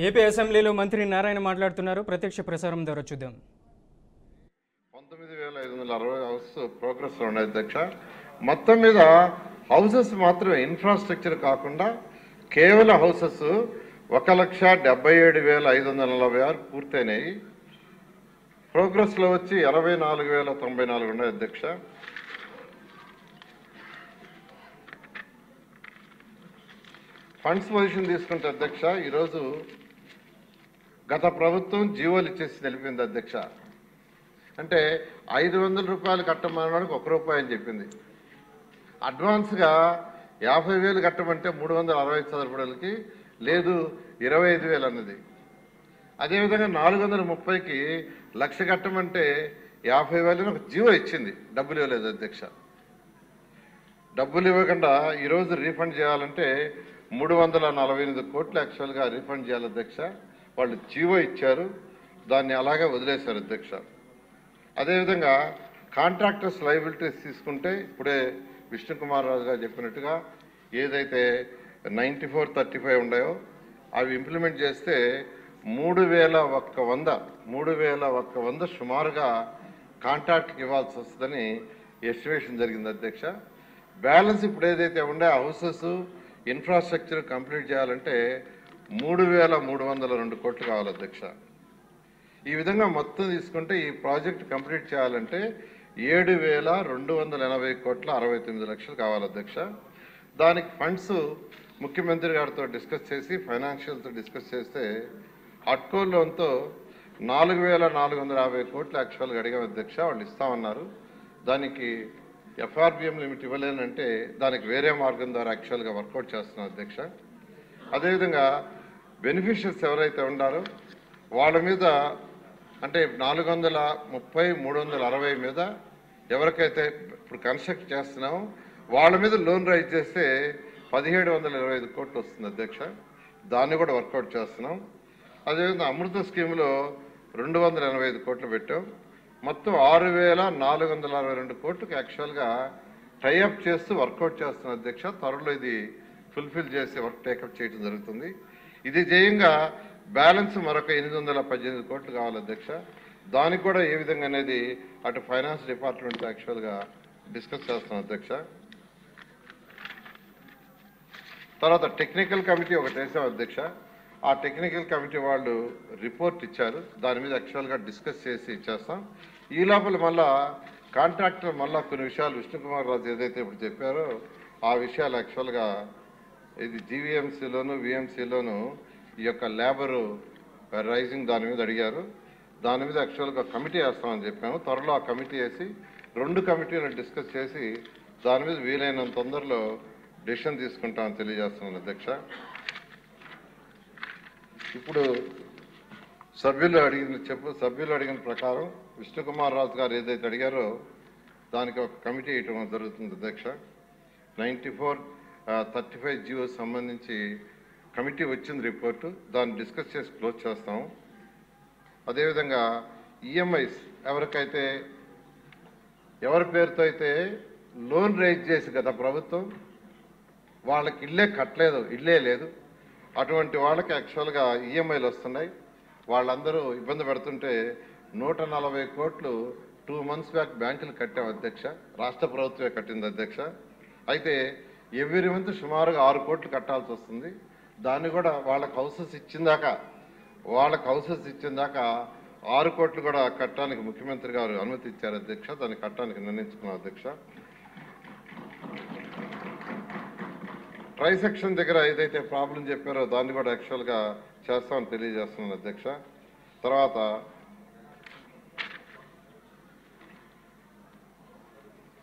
AP అసెంబ్లీలో మంత్రి నారాయణ మాట్లాడుతున్నారు. ప్రత్యక్ష ప్రసారం ద్వారా చూద్దాం. 19,560 హౌస్ ప్రోగ్రెస్ ఉన్నాయి అధ్యక్ష. మొత్తం మీద హౌసెస్ మాత్రమే ఇన్ఫ్రాస్ట్రక్చర్ కాకుండా కేవలం హౌసెస్ 1,77,546 పూర్తయినాయి. ప్రోగ్రెస్లో వచ్చి 84,094 ఉన్నాయి అధ్యక్ష. ఫండ్స్ పొజిషన్ తీసుకుంటే అధ్యక్ష, ఈరోజు గత ప్రభుత్వం జీవోలు ఇచ్చేసి నిలిపింది అధ్యక్ష. అంటే 500 రూపాయలు కట్టమన్నవాడికి ₹1 అని చెప్పింది. అడ్వాన్స్గా 50,000 కట్టమంటే 360 చదరపడలకి లేదు 25,000 అన్నది. అదేవిధంగా 430కి 1,00,000 కట్టమంటే 50,000 ఒక జీవో ఇచ్చింది. డబ్బులు ఇవ్వలేదు అధ్యక్ష. డబ్బులు ఇవ్వకుండా ఈరోజు రీఫండ్ చేయాలంటే 348 కోట్లు యాక్చువల్గా రీఫండ్ చేయాలి అధ్యక్ష. వాళ్ళు జీవో ఇచ్చారు, దాన్ని అలాగే వదిలేశారు అధ్యక్ష. అదేవిధంగా కాంట్రాక్టర్స్ లయబిలిటీస్ తీసుకుంటే ఇప్పుడే విష్ణుకుమార్ రాజు గారు చెప్పినట్టుగా ఏదైతే 9435 ఉన్నాయో అవి ఇంప్లిమెంట్ చేస్తే 3,100 సుమారుగా కాంట్రాక్ట్కి ఇవ్వాల్సి వస్తుందని ఎస్టిమేషన్ జరిగింది అధ్యక్ష. బ్యాలెన్స్ ఇప్పుడు ఏదైతే ఉండే హౌసెస్ ఇన్ఫ్రాస్ట్రక్చర్ కంప్లీట్ చేయాలంటే 3,302 కోట్లు కావాలి అధ్యక్ష. ఈ విధంగా మొత్తం తీసుకుంటే ఈ ప్రాజెక్ట్ కంప్లీట్ చేయాలంటే 7,280 కోట్ల 69 లక్షలు కావాలి అధ్యక్ష. దానికి ఫండ్స్ ముఖ్యమంత్రి గారితో డిస్కస్ చేసి ఫైనాన్షియల్తో డిస్కస్ చేస్తే అట్కో లోన్తో 4,450 కోట్లు యాక్చువల్గా అడిగాం అధ్యక్ష. వాళ్ళు ఇస్తామన్నారు. దానికి ఎఫ్ఆర్బిఎం లిమిట్ ఇవ్వలేనంటే దానికి వేరే మార్గం ద్వారా యాక్చువల్గా వర్కౌట్ చేస్తున్నాం అధ్యక్ష. అదేవిధంగా బెనిఫిషియర్స్ ఎవరైతే ఉన్నారో వాళ్ళ మీద అంటే 430, 360 మీద ఎవరికైతే ఇప్పుడు కన్స్ట్రక్ట్ చేస్తున్నామో వాళ్ళ మీద లోన్ రైజ్ చేస్తే 1,725 కోట్లు వస్తుంది అధ్యక్ష. దాన్ని కూడా వర్కౌట్ చేస్తున్నాం. అదేవిధంగా అమృత స్కీమ్లో 285 కోట్లు పెట్టాం. మొత్తం 6,462 కోట్లకు యాక్చువల్గా టైఅప్ చేస్తూ వర్కౌట్ చేస్తున్నాం అధ్యక్ష. త్వరలో ఇది ఫుల్ఫిల్ చేసి వర్క్ టేకప్ చేయడం జరుగుతుంది. ఇది జయంగా బ్యాలెన్స్ మరొక 818 కోట్లు కావాలి అధ్యక్ష. దానికి కూడా ఏ విధంగా అనేది అటు ఫైనాన్స్ డిపార్ట్మెంట్ యాక్చువల్గా డిస్కస్ చేస్తున్నాం అధ్యక్ష. తర్వాత టెక్నికల్ కమిటీ ఒకటి వేసాం అధ్యక్ష. ఆ టెక్నికల్ కమిటీ వాళ్ళు రిపోర్ట్ ఇచ్చారు. దాని మీద యాక్చువల్గా డిస్కస్ చేసి ఇచ్చేస్తాం. ఈ లోపల మళ్ళా కాంట్రాక్టర్ మళ్ళా కొన్ని విషయాలు విష్ణుకుమార్ రాజు ఏదైతే ఇప్పుడు చెప్పారో ఆ విషయాలు యాక్చువల్గా ఇది జీవీఎంసీలోను విఎంసీలోను ఈ యొక్క లేబరు రైజింగ్ దాని మీద అడిగారు. దాని మీద యాక్చువల్గా కమిటీ వేస్తామని చెప్పాము. త్వరలో ఆ కమిటీ వేసి 2 కమిటీలను డిస్కస్ చేసి దాని మీద వీలైనంత తొందరలో డెసిషన్ తీసుకుంటామని తెలియజేస్తున్నాను అధ్యక్ష. ఇప్పుడు సభ్యులు అడిగిన ప్రకారం విష్ణుకుమార్ రాజు గారు ఏదైతే అడిగారో దానికి ఒక కమిటీ వేయటం జరుగుతుంది అధ్యక్ష. 9435 జీవో సంబంధించి కమిటీ వచ్చింది రిపోర్టు. దాన్ని డిస్కస్ చేసి క్లోజ్ చేస్తాము. అదేవిధంగా ఈఎంఐస్ ఎవరి పేరుతో అయితే లోన్ రైజ్ చేసి గత ప్రభుత్వం వాళ్ళకి ఇల్లే లేదు అటువంటి వాళ్ళకి యాక్చువల్గా ఈఎంఐలు వస్తున్నాయి. వాళ్ళందరూ ఇబ్బంది పడుతుంటే 140 కోట్లు 2 months బ్యాక్ బ్యాంకులు కట్టాం అధ్యక్ష. రాష్ట్ర ప్రభుత్వమే కట్టింది అధ్యక్ష. అయితే ఎవ్రీ మంత్ సుమారుగా 6 కోట్లు కట్టాల్సి వస్తుంది. దాన్ని కూడా వాళ్ళకి హౌసెస్ ఇచ్చిందాకా 6 కోట్లు కూడా కట్టడానికి ముఖ్యమంత్రి గారు అనుమతి ఇచ్చారు అధ్యక్ష. దాన్ని కట్టడానికి నిర్ణయించుకున్నాం అధ్యక్ష. ట్రై సెక్షన్ దగ్గర ఏదైతే ప్రాబ్లం చెప్పారో దాన్ని కూడా యాక్చువల్గా చేస్తామని తెలియజేస్తున్నాను అధ్యక్ష. తర్వాత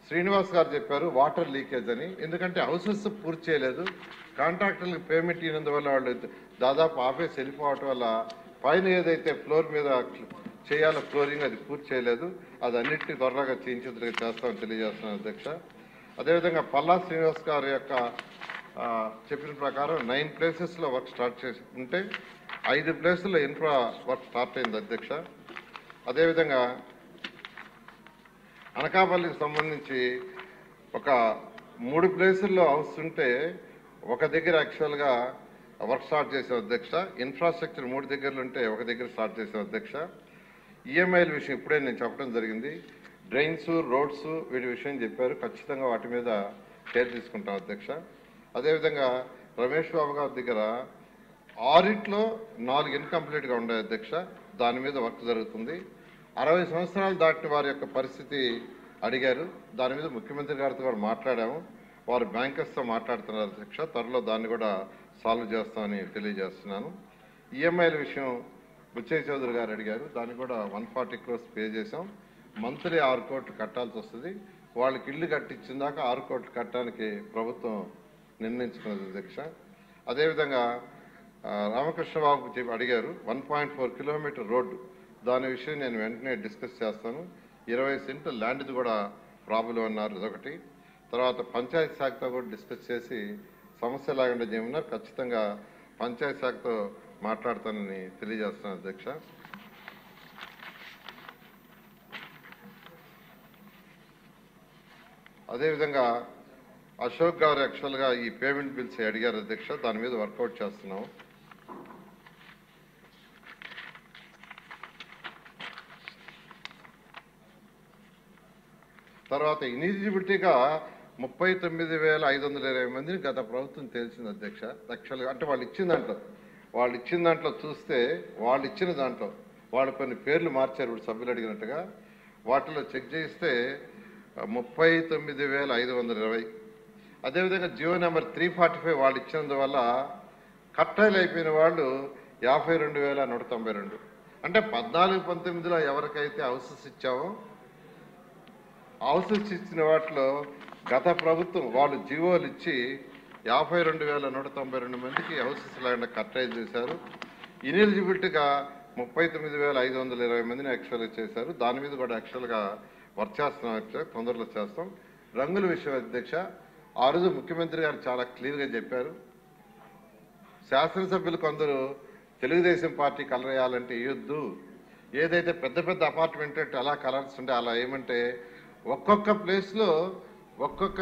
శ్రీనివాస్ గారు చెప్పారు వాటర్ లీకేజ్ అని. ఎందుకంటే హౌసెస్ పూర్తి చేయలేదు, కాంట్రాక్టర్లకు పేమెంట్ ఇవ్వనందువల్ల వాళ్ళు దాదాపు ఆపేసి వెళ్ళిపోవటం వల్ల పైన ఏదైతే ఫ్లోర్ మీద చేయాలో ఫ్లోరింగ్ అది పూర్తి చేయలేదు. అది అన్నింటినీ త్వరగా చేయించేందుకు చేస్తామని తెలియజేస్తున్నాను అధ్యక్ష. అదేవిధంగా పల్లా శ్రీనివాస్ గారి యొక్క చెప్పిన ప్రకారం 9 ప్లేసెస్లో వర్క్ స్టార్ట్ చేసి ఉంటే 5 ప్లేసుల్లో ఇన్ఫ్రా వర్క్ స్టార్ట్ అయింది అధ్యక్ష. అదేవిధంగా అనకాపల్లికి సంబంధించి ఒక 3 ప్లేసుల్లో హౌస్ ఉంటే ఒక దగ్గర యాక్చువల్గా వర్క్ స్టార్ట్ చేసాం అధ్యక్ష. ఇన్ఫ్రాస్ట్రక్చర్ 3 దగ్గరలు ఉంటే ఒక దగ్గర స్టార్ట్ చేసాం అధ్యక్ష. ఈఎంఐల విషయం ఇప్పుడే నేను చెప్పడం జరిగింది. డ్రైన్స్, రోడ్స్ వీటి విషయం చెప్పారు. ఖచ్చితంగా వాటి మీద కేర్ తీసుకుంటాం అధ్యక్ష. అదేవిధంగా రమేష్ బాబు గారి దగ్గర ఆడిట్లో 4 ఇన్కంప్లీట్గా ఉన్నాయి అధ్యక్ష. దాని మీద వర్క్ జరుగుతుంది. 60 సంవత్సరాలు దాటిన వారి యొక్క పరిస్థితి అడిగారు. దాని మీద ముఖ్యమంత్రి గారితో కూడా మాట్లాడాము. వారు బ్యాంకర్స్తో మాట్లాడుతున్నారు అధ్యక్ష. త్వరలో దాన్ని కూడా సాల్వ్ చేస్తామని తెలియజేస్తున్నాను. ఈఎంఐల విషయం బుచ్చయ్య చౌదరి గారు అడిగారు. దాన్ని కూడా 140 crores పే చేశాం. మంత్లీ 6 కోట్లు కట్టాల్సి వస్తుంది. వాళ్ళకి ఇల్లు కట్టించిన దాకా 6 కోట్లు కట్టడానికి ప్రభుత్వం నిర్ణయించుకున్నది అధ్యక్ష. అదేవిధంగా రామకృష్ణబాబు అడిగారు 1.4 కిలోమీటర్ రోడ్డు. దాని విషయం నేను వెంటనే డిస్కస్ చేస్తాను. 20 సెంట్లు ల్యాండ్ది కూడా ప్రాబ్లం అన్నారు, ఇదొకటి. తర్వాత పంచాయతీ శాఖతో కూడా డిస్కస్ చేసి సమస్య లేకుండా చేయమన్నారు. ఖచ్చితంగా పంచాయతీ శాఖతో మాట్లాడతానని తెలియజేస్తున్నాను అధ్యక్ష. అదేవిధంగా అశోక్ గారు యాక్చువల్గా ఈ పేమెంట్ బిల్స్ అడిగారు అధ్యక్ష. దాని మీద వర్కౌట్ చేస్తున్నాం. తర్వాత ఇనిజిబిలిటీగా 39,520 మందిని గత ప్రభుత్వం తెలిసింది అధ్యక్ష. యాక్చువల్గా అంటే వాళ్ళు ఇచ్చిన దాంట్లో చూస్తే వాళ్ళు ఇచ్చిన దాంట్లో వాళ్ళు కొన్ని పేర్లు మార్చారు. ఇప్పుడు సభ్యులు అడిగినట్టుగా వాటిలో చెక్ చేస్తే 39,520. అదేవిధంగా జియో నెంబర్ 345 వాళ్ళు ఇచ్చినందువల్ల కట్టాయిలు అయిపోయిన వాళ్ళు 52,192. అంటే 14-19లో ఎవరికైతే హౌసెస్ ఇచ్చామో హౌసెస్ ఇచ్చిన వాటిలో గత ప్రభుత్వం వాళ్ళు జియోలు ఇచ్చి 52,192 మందికి హౌసెస్ లేకుండా కట్టాయిలు చేశారు. ఇనెలిజిబిలిటీగా 39,520 మందిని యాక్చువల్గా చేశారు. దాని మీద కూడా యాక్చువల్గా వర్క్ చేస్తున్నాం అధ్యక్ష. తొందరలో చేస్తాం. రంగుల విషయం అధ్యక్ష, ఆ రోజు ముఖ్యమంత్రి గారు చాలా క్లియర్గా చెప్పారు. శాసనసభ్యులు కొందరు తెలుగుదేశం పార్టీ కలర్ వేయాలంటే వేయొద్దు. ఏదైతే పెద్ద పెద్ద అపార్ట్మెంట్ అంటే అలా కలర్స్ ఉంటే అలా ఏమంటే ఒక్కొక్క ప్లేస్లో ఒక్కొక్క